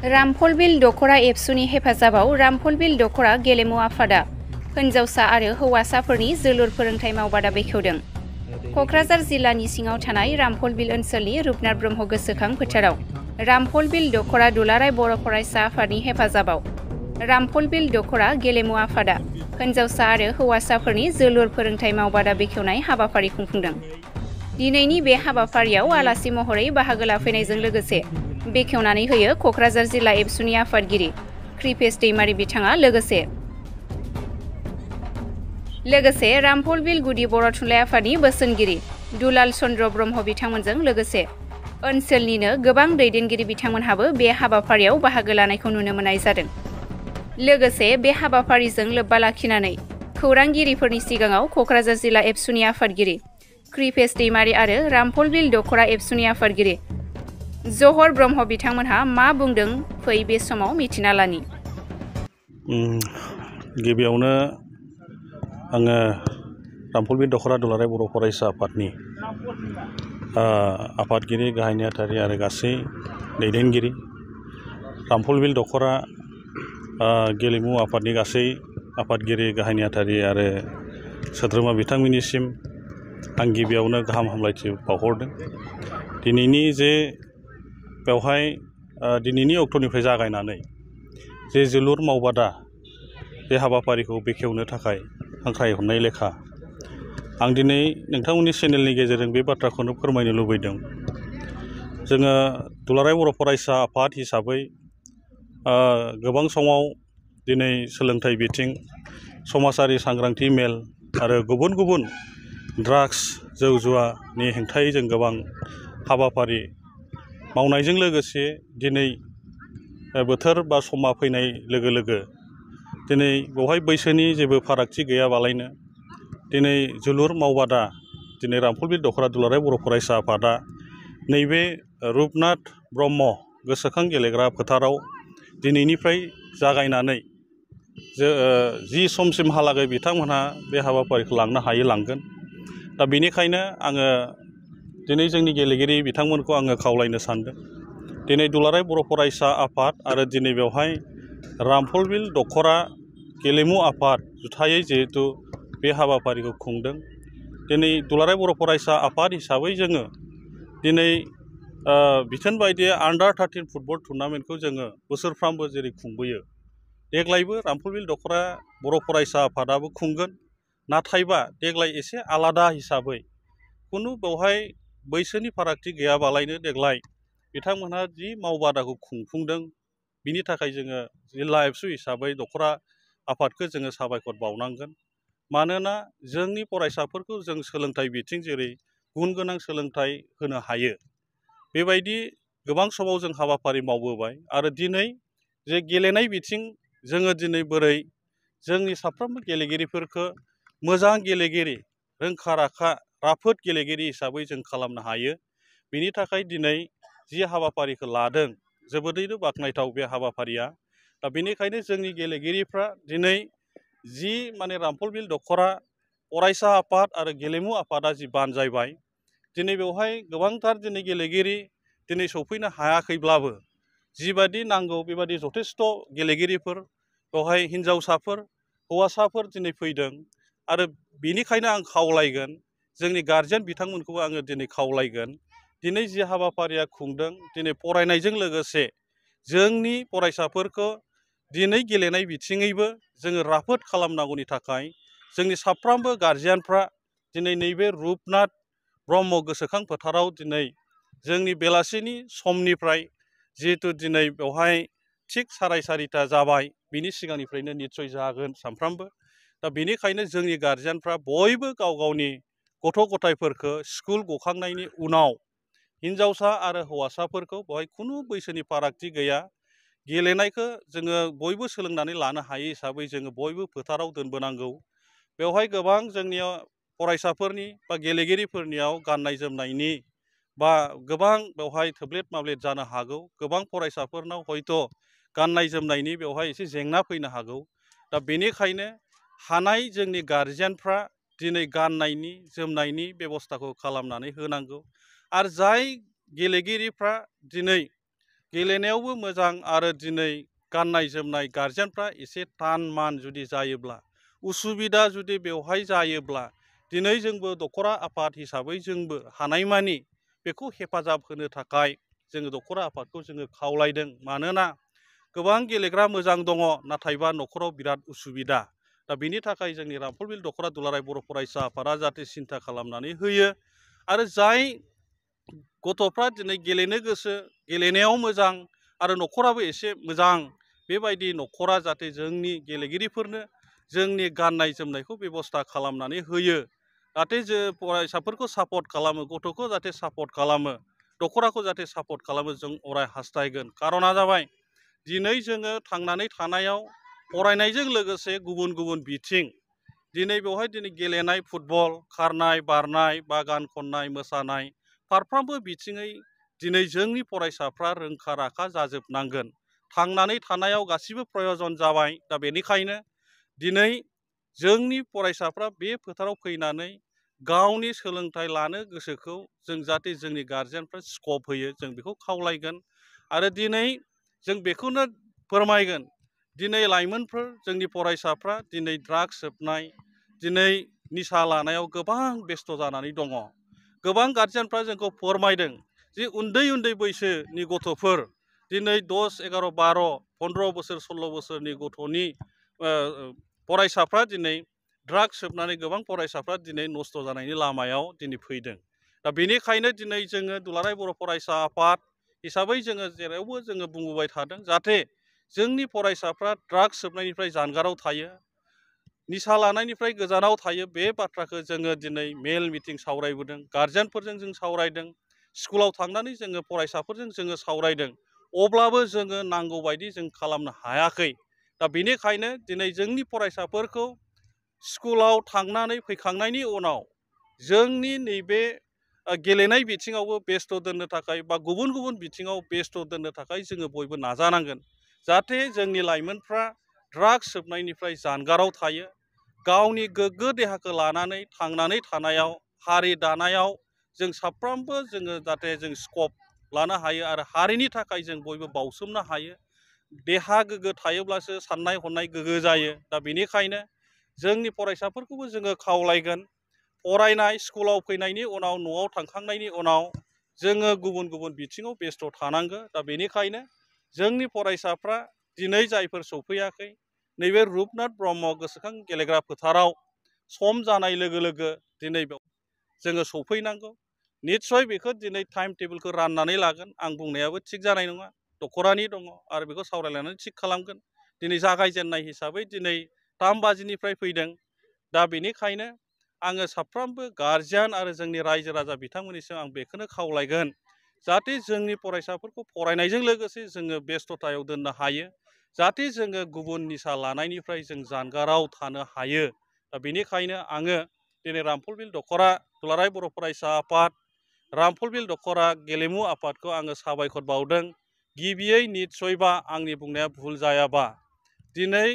रामफलबिल दखरा एबसुनि हेफाजाबाव रामफलबिल दखरा गेलेमु आफादा हिन्जावसा आरो हौवासाफोरनि जोलुर फोरोंथाय मावबादा बेखेवदों। कक्राझार जिल्लानि सिङाव थानाय रामफलबिल ओनसोलनि रुपनाथ ब्रह्म गोसोखां फोथाराव रामफलबिल दखरा दुलाराय बर' फरायसा आफादनि हेफाजाबाव रामफलबिल दखरा गेलेमु आफादा हिन्जावसा आरो हौवासाफोरनि जोलुर फोरोंथाय मावबादा बेखेवनाय हाबाफारि खुंफुंदों। दिनैनि बे हाबाफारियाव आलासि महरै बाहागो लाफैनायजों लोगोसे बेखेवनानै होयो कक्राझार जिल्ला एबसुनि आफादगिरि कृपेश दैमारी बिथाङा लोगोसे रामफलबिल गुदि बर' थुनलाइ आफादनि बोसोनगिरि दुलाल चन्द्र ब्रह्म बिथांमोनजों लोगोसे ओनसोलनिनो गोबां दैदेनगिरि बिथांमोनहाबो बे हाबाफारियाव बाहागो लानायखौ नुनो मोननाय जादों। लोगोसे बे हाबाफारिजों लोब्बा लाखिनानै खौरांगिरिफोरनि सिगाङाव कक्राझार जिल्ला एबसुनि आफादगिरि कृपेश दैमारी आरो रामफलबिल दखरा एबसुनि आफादगिरि जहर ब्रह्म बिथांमोनहा मा बुंदों फै बे समाव मिथिना लानि। गिबियावनो आङो रामफलबिल दखरा दुलाराय बर' फरायसा आफादनि आफादगिरि गाहाय नेहाथारि आरो गासै दैदेनगिरि रामफलबिल दखरा गेलेमु आफादनि गासै आफादगिरि गाहाय नेहाथारि आरो सोद्रोमा बिथांमोननिसिम आं गिबियावनो गाहाम हामलायथि बावहरदों। दिनैनि जे बेवहाय दिनैनि अक्ट'निफ्राय जागायनानै जे जोलुर मावबादा बे हाबाफारिखौ बेखेवनो थाखाय हांख्रायहरनाय लेखा आं दिनै नोंथांमोननि चेनेलनि गेजेरजों बे बाथ्राखौनो फोरमायनो लुबैदों। जोङो दुलाराय बर' फरायसा आफाद हिसाबै गोबां समाव दिनै सोलोंथाइ बिथिं समाजारि सांग्रांथि मेल आरो गुबुन गुबुन ड्राग्स जौ जुवानि हेंथायै जों गोबां हाबाफारि मावनायजों लोगोसे दिनै बोथोर बा समा फैनाय लोगो लोगो दिनै बेवहाय बैसोनि जेबो फारागथि गैयाबालायनो दिनै जोलुर मावबादा दिनै रामफलबिल दखरा दुलाराय बर' फरायसा आफादा नैबे रुपनाथ ब्रह्म गोसोखां गेलेग्रा फोथाराव दिनैनिफ्राय जागायनानै जि समसिमहालागै बिथांमोनहा बे हाबाफारिखौ लांनो हायो लांगोन। दा बेनिखायनो आङो दिनै जोंनि गेलेगिरि बिथांमोनखौ आङो खावलायनो सानदों। दिनै दुलाराय बर' फरायसा आफाद आरो दिनै बेवहाय रामफलबिल दखरा गेलेमु आफाद जुथायै जिहेथु बे हाबाफारिखौ खुंदों। दिनै दुलाराय बर' फरायसा आफाद हिसाबै जोङो दिनै बिथोन बायदियै आन्डार 13 फुटबल टुर्नामेन्टखौ जोङो बोसोरफ्रामबो जेरै खुंबोयो देग्लायबो रामफलबिल दखरा बर' फरायसा आफादाबो खुंगोन। नाथायबा देग्लाय एसे आलादा हिसाबै खुनु बेवहाय बैसोनि फारागथि गैयाबालायनो देग्लाय बिथांमोनहा जि मावबादाखौ खुंफुंदों बिनि थाखाय जोङो जिल्ला एबसु हिसाबै दखरा आफादखौ जोङो साबायखर बावनांगोन। मानोना जोंनि फरायसाफोरखौ जों सोलोंथाइ बिथिं जेरै गुन गोनां सोलोंथाइ होनो हायो बेबायदि गोबां समाव जों हाबाफारि मावबोबाय आरो दिनै जे गेलेनाय बिथिं जोङो दिनै बोरै जोंनि साफ्रोमबो गेलेगिरिफोरखौ मोजां गेलेगिरि रोंखा राखा राफोद गेलेगिरि हिसाबै जों खालामनो हायो। बिनि थाखाय दिनै जि हाबाफारिखौ लादों जोबोदैनो बाख्नायथाव बे हाबाफारिया। दा बेनिखायनो जोंनि गेलेगिरिफ्रा दिनै जि माने रामफलबिल दखरा फरायसा आफाद आरो गेलेमु आफादा जि बानजायबाय दिनै बेवहाय गोबांथार दिनै गेलेगिरि दिनै सफैनो हायाखैब्लाबो जिबादि नांगौ बेबादि जथेस्थ' गेलेगिरिफोर बेवहाय हिन्जावसाफोर हौवासाफोर दिनै फैदों आरो बेनिखायनो आं खावलायगोन जोंनि गार्जेन बिथांमोनखौबो आङो दिनै खावलायगोन दिनै जि हाबाफारिया खुंदों दिनै फरायनायजों लोगोसे जोंनि फरायसाफोरखौ दिनै गेलेनाय बिथिङैबो जोङो राफोद खालामनांगौनि थाखाय जोंनि साफ्रोमबो गार्जियानफ्रा दिनै नैबे रुपनाथ ब्रह्म गोसोखां फोथाराव दिनै जोंनि बेलासिनि समनिफ्राय जिहेथु दिनै बेवहाय थिग 4:30 जाबाय बिनि सिगांनिफ्रायनो निस्सय जागोन सानफ्रामबो। दा बेनिखायनो जोंनि गार्जियानफ्रा बयबो गाव गावनि गथ' गथायफोरखौ स्कुल गखांनायनि उनाव हिन्जावसा आरो हौवासाफोरखौ बेवहाय खुनु बैसोनि फारागथि गैया गेलेनायखौ जोङो बयबो सोलोंनानै लानो हायो हिसाबै जोङो बयबो फोथाराव दोनबोनांगौ। बेवहाय गोबां जोंनियाव फरायसाफोरनि बा गेलेगिरिफोरनियाव गाननाय जोमनायनि बा गोबां बेवहाय थोब्लेट माब्लेट जानो हागौ। गोबां फरायसाफोरनाव हयथ' गाननाय जोमनायनि बेवहाय एसे जेंना फैनो हागौ। दा बेनिखायनो हानाय जोंनि गार्जियानफ्रा दिनै गाननायनि जोमनायनि बेबस्थाखौ खालामनानै होनांगौ आरो जाय गेलेगिरिफ्रा दिनै गेलेनायावबो मोजां आरो दिनै गाननाय जोमनाय गार्जेनफ्रा एसे तान मान जुदि जायोब्ला उसुबिदा जुदि बेवहाय जायोब्ला दिनै जोंबो दखरा आफाद हिसाबै जोंबो हानायमानि बेखौ हेफाजाब होनो थाखाय जोङो दखरा आफादखौ जोङो खावलायदों। मानोना गोबां गेलेग्रा मोजां दङ नाथायबा न'खराव बिराद उसुबिदा। दा बेनि थाखाय जोंनि रामफलबिल दखरा दुलाराय बर' फरायसा आफादा जाहाथे सिन्था खालामनानै होयो आरो जाय गथ'फ्रा दिनै गेलेनो गोसो गेलेनायाव मोजां आरो न'खराबो एसे मोजां बेबायदि न'खरा जाहाथे जोंनि गेलेगिरिफोरनो जोंनि गाननाय जोमनायखौ बेबस्था खालामनानै होयो। जाहाथे जों फरायसाफोरखौ सापर्ट खालामो, गथ'खौ जाहाथे सापर्ट खालामो, दखराखौ जाहाथे सापर्ट खालामो जों अराय हास्थायगोन। कारना जाबाय दिनै जोङो थांनानै थानायाव फरायनायजों लोगोसे गुबुन गुबुन बिथिं दिनै बेवहाय दिनै गेलेनाय फुटबल, खारनाय, बारनाय, बा गान खननाय, मोसानाय फारफ्रोमबो बिथिङै दिनै जोंनि फरायसाफ्रा रोंखा राखा जाजोबनांगोन। थांनानै थानायाव गासिबो प्रयजन जाबाय। दा बेनिखायनो दिनै जोंनि फरायसाफ्रा बे फोथाराव फैनानै गावनि सोलोंथाइ लानो गोसोखौ जों जाहाथे जोंनि गार्जेनफ्रा स्कप होयो जों बेखौ खावलायगोन। आरो दिनै जों बेखौनो फोरमायगोन दिनै लाइमोनफोर जोंनि फरायसाफ्रा दिनै ड्राग्स सोबनाय दिनै निसा लानायाव गोबां बेस्थ' जानानै दङ। गोबां गार्जेनफ्रा जोंखौ फोरमायदों जे उन्दै उन्दै बैसोनि गथ'फोर दिनै 10, 11, 12, 15 बोसोर 16 बोसोरनि गथ'नि फरायसाफ्रा दिनै ड्राग्स सोबनानै गोबां फरायसाफ्रा दिनै नस्थ' जानायनि लामायाव दिनै फैदों। दा बेनिखायनो दिनै जोङो दुलाराय बर' फरायसा आफाद हिसाबै जोङो जेरावबो जोङो बुंबोबाय थादों जाहाथे जोंनि फरायसाफ्रा ड्राग्स सोबनायनिफ्राय जानगाराव थायो, निसा लानायनिफ्राय गोजानाव थायो। बे बाथ्राखौ जोङो दिनै मेल मिटिं सावरायबोदों, गार्जेनफोरजों जों सावरायदों, स्कुलाव थांनानै जोङो फरायसाफोरजों जोङो सावरायदों। अब्लाबो जोङो नांगौ बायदि जों खालामनो हायाखै। दा बेनिखायनो दिनै जोंनि फरायसाफोरखौ स्कुलाव थांनानै फैखांनायनि उनाव जोंनि नैबे गेलेनाय बिथिङावबो बेस्थ' दोननो थाखाय बा गुबुन गुबुन बिथिङाव बेस्थ' दोननो थाखाय जोङो बयबो नाजानांगोन। जाहाथे जोंनि लाइमोनफ्रा ड्राग्स सोबनायनिफ्राय जानगाराव थायो, गावनि गोग्गो देहाखौ लानानै थांनानै थानायाव हारि दानायाव जों साफ्रोमबो जोङो जाहाथे जों स्कप लानो हायो आरो हारिनि थाखाय जों बयबो बावसोमनो हायो। देहा गोग्गो थायोब्लासो साननाय हनाय गोग्गो जायो। दा बेनिखायनो जोंनि फरायसाफोरखौबो जोङो खावलायगोन फरायनाय स्कुलाव फैनायनि उनाव न'आव थांखांनायनि उनाव जोङो गुबुन गुबुन बिथिङाव बेस्थ' थानांगौ। दा बेनिखायनो जोंनि फरायसाफ्रा दिनै जायफोर सौफैयाखै नैबे रुपनाथ ब्रह्म गोसोखां गेलेग्रा फोथाराव सम जानाय लोगो लोगो दिनै जोङो सौफैनांगौ। निस्सय बेखौ दिनै टाइम टेबोलखौ राननानै लागोन। आं बुंनायाबो थिग जानाय नङा, दखरानि दङ आरो बेखौ सावरायलायनानै थिग खालामगोन। दिनै जागायजेननाय हिसाबै दिनै 3 बाजिनिफ्राय फैदों। दा बेनिखायनो आङो साफ्रोमबो गार्जियान आरो जोंनि रायजो राजा बिथांमोननिसिम आं बेखौनो खावलायगोन जाहाथे जोंनि फरायसाफोरखौ फरायनायजों लोगोसे जोङो बेस्थ'थायाव दोननो हायो, जाहाथे जोङो गुबुन निसा लानायनिफ्राय जों जानगाराव थानो हायो। दा बेनिखायनो आङो दिनै रामफलबिल दखरा दुलाराय बर' फरायसा आफाद, रामफलबिल दखरा गेलेमु आफादखौ आङो साबायखर बावदों। गिबियै निस्सयबा आंनि बुंनाया भुल जायाबा दिनै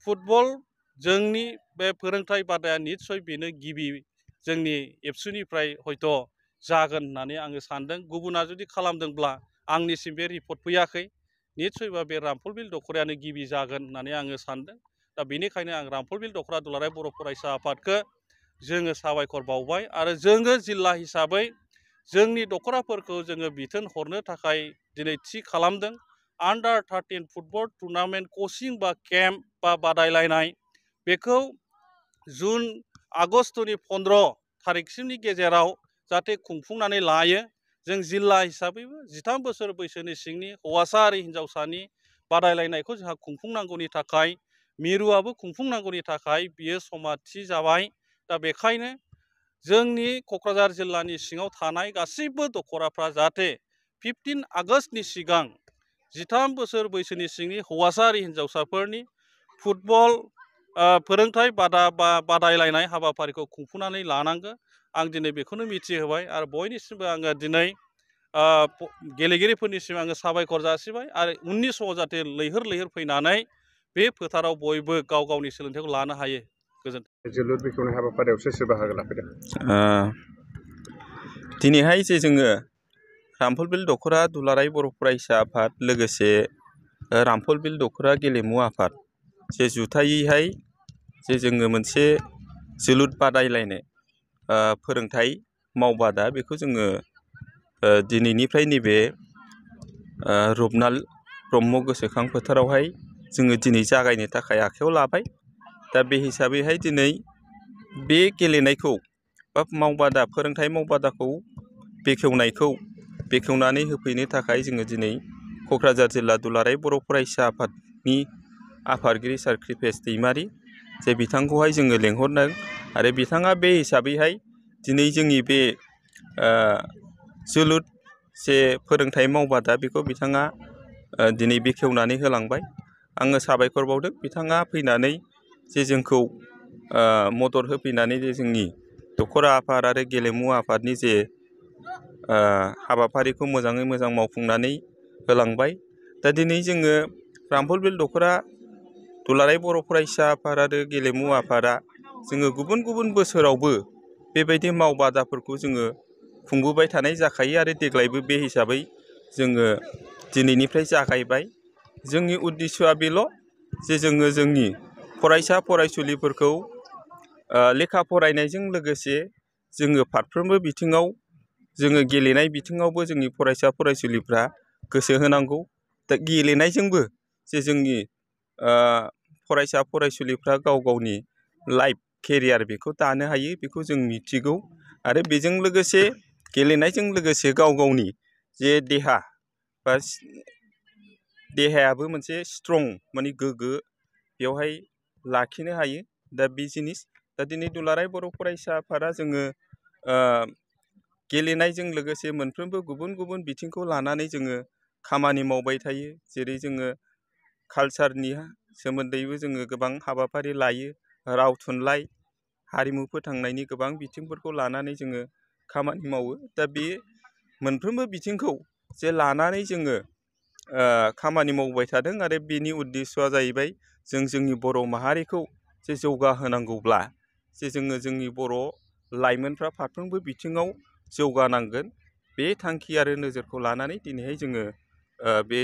फुटबल जोंनि बे फोरोंथाइ बादाया निस्सय बेनो गिबि जोंनि एबसुनिफ्राय हयथ' जागोन होननानै आङो सानदों। गुबुना जुदि खालामदोंब्ला आंनिसिम बे रिपर्ट फैयाखै। निस्सयबा बे रामफलबिल दखरायानो गिबि जागोन होननानै आङो सानदों। दा बेनिखायनो आं रामफलबिल दखरा दुलाराय बर' फरायसा आफादखौ जोङो साबायखर बावबाय आरो जोङो जिल्ला हिसाबै जोंनि दखराफोरखौ जोङो बिथोन हरनो थाखाय दिनै थि खालामदों। आन्डार 13 फुटबल टुर्नामेन्ट कचिं बा केम्प बा बादायलायनाय बेखौ जुन आगस्ट'नि 15 थारिखसिमनि गेजेराव जाहाथे खुंफुंनानै लायो। जों जिल्ला हिसाबैबो 13 बोसोर बैसोनि सिंनि हौवासा आरो हिन्जावसानि बादायलायनायखौ जोंहा खुंफुंनांगौनि थाखाय मिरुआबो खुंफुंनांगौनि थाखाय बियो समा थि जाबाय। दा बेखायनो जोंनि क'क्राझार जिल्लानि सिङाव थानाय गासैबो दखराफ्रा जाहाथे 15 आगस्टनि सिगां 13 बोसोर बैसोनि सिंनि हौवासा आरो हिन्जावसाफोरनि फुटबल फोरोंथाइ बादा बा बादायलायनाय हाबाफारिखौ खुंफुंनानै लानांगौ। आं दिनै बेखौनो मिथिहोबाय आरो बयनिसिमबो आङो दिनै गेलेगिरिफोरनिसिम आङो साबायखर जासिबाय आरो उननि समाव जाहाथे लैहोर लैहोर फैनानै बे फोथाराव बयबो गाव गावनि सोलोंथाइखौ लानो हायो। गोजोन्थों। जोलुर बेखेवनाय हाबाफारियाव सोर सोर बाहागो लाफैदों? दिनैहाय जे जोङो रामफलबिल दख'रा दुलाराय बर' फरायसा आफाद लोगोसे रामफलबिल दख'रा गेलेमु आफाद जे जुथायैहाय जे जोङो मोनसे जोलुर बादायलायनाय फोरोंथाइ मावबादा बेखौ जोङो दिनैनिफ्राय नैबे रुपनाल ब्रह्म गोसोखां फोथारावहाय जोङो दिनै जागायनो थाखाय आखायाव लाबाय। दा बे हिसाबैहाय दिनै बे गेलेनायखौ बा मावबादा फोरोंथाइ मावबादाखौ बेखेवनानै होफैनो थाखाय जोङो दिनै क'क्राझार जिल्ला दुलाराय बर' फरायसा आफादनि आफादगिरि सार कृपेश दैमारि जे बिथांखौहाय जोङो लेंहरदों आरो बिथाङा बे हिसाबैहाय दिनै जोंनि बे जोलुर जे फोरोंथाइ मावबादा बेखौ बिथाङा दिनै बेखेवनानै होलांबाय। आङो साबायखर बावदों बिथाङा फैनानै जे जोंखौ मदद होफैनानै जे जोंनि दख'रा आफाद आरो गेलेमु आफादनि जे हाबाफारिखौ मोजाङै मोजां मावफुंनानै होलांबाय। दा दिनै जोङो रामफलबिल दख'रा दुलाराय बर' फरायसा आफाद आरो गेलेमु आफादा जोङो गुबुन गुबुन बोसोरावबो बेबायदि मावबादाफोरखौ जोङो खुंबोबाय थानाय जाखायो आरो देग्लायबो बे हिसाबै जोङो दिनैनिफ्राय जागायबाय। जोंनि उद्दिस'आ बेल' जे जोङो जोंनि फरायसा फरायसुलिफोरखौ लेखा फरायनायजों लोगोसे जोङो फारफ्रोमबो बिथिङाव जोङो गेलेनाय बिथिङावबो जोंनि फरायसा फरायसुलिफ्रा गोसो होनांगौ। दा गेलेनायजोंबो जे जोंनि फरायसा फरायसुलिफ्रा गाव गावनि लाइफ केरियार बेखौ दानो हायो बेखौ जों मिथिगौ। आरो बेजों लोगोसे गेलेनायजों लोगोसे गाव गावनि जे देहायाबो मोनसे स्ट्रं माने गोग्गो बेवहाय लाखिनो हायो। दा बे जिनिस दा दिनै दुलाराय बर' फरायसा आफादा जोङो गेलेनायजों लोगोसे मोनफ्रोमबो गुबुन गुबुन बिथिंखौ लानानै जोङो खामानि मावबाय थायो। जेरै जोङो कालसारनि सोमोन्दैबो जोङो गोबां हाबाफारि लायो। राव थुनलाइ हारिमु फोथांनायनि गोबां बिथिंफोरखौ लानानै जोङो खामानि मावो। दा बे मोनफ्रोमबो बिथिंखौ जे लानानै जोङो खामानि मावबाय थादों आरो बेनि उद्दिस'आ जाहैबाय जों जोंनि बर' माहारिखौ जे जौगाहोनांगौब्ला जे जोङो जोंनि बर' लाइमोनफ्रा फारफ्रोमबो बिथिङाव जौगानांगोन। बे थांखि आरो नोजोरखौ लानानै दिनैहाय जोङो बे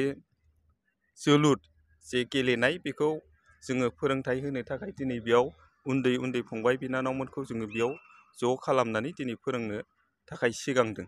जोलुर जे गेलेनाय बेखौ जोङो फोरोंथाइ होनो थाखाय दिनै बेयाव उन्दै उन्दै फंबाय बिनानावमोनखौ जोङो बेयाव ज' खालामनानै दिनै फोरोंनो थाखाय सिगांदों।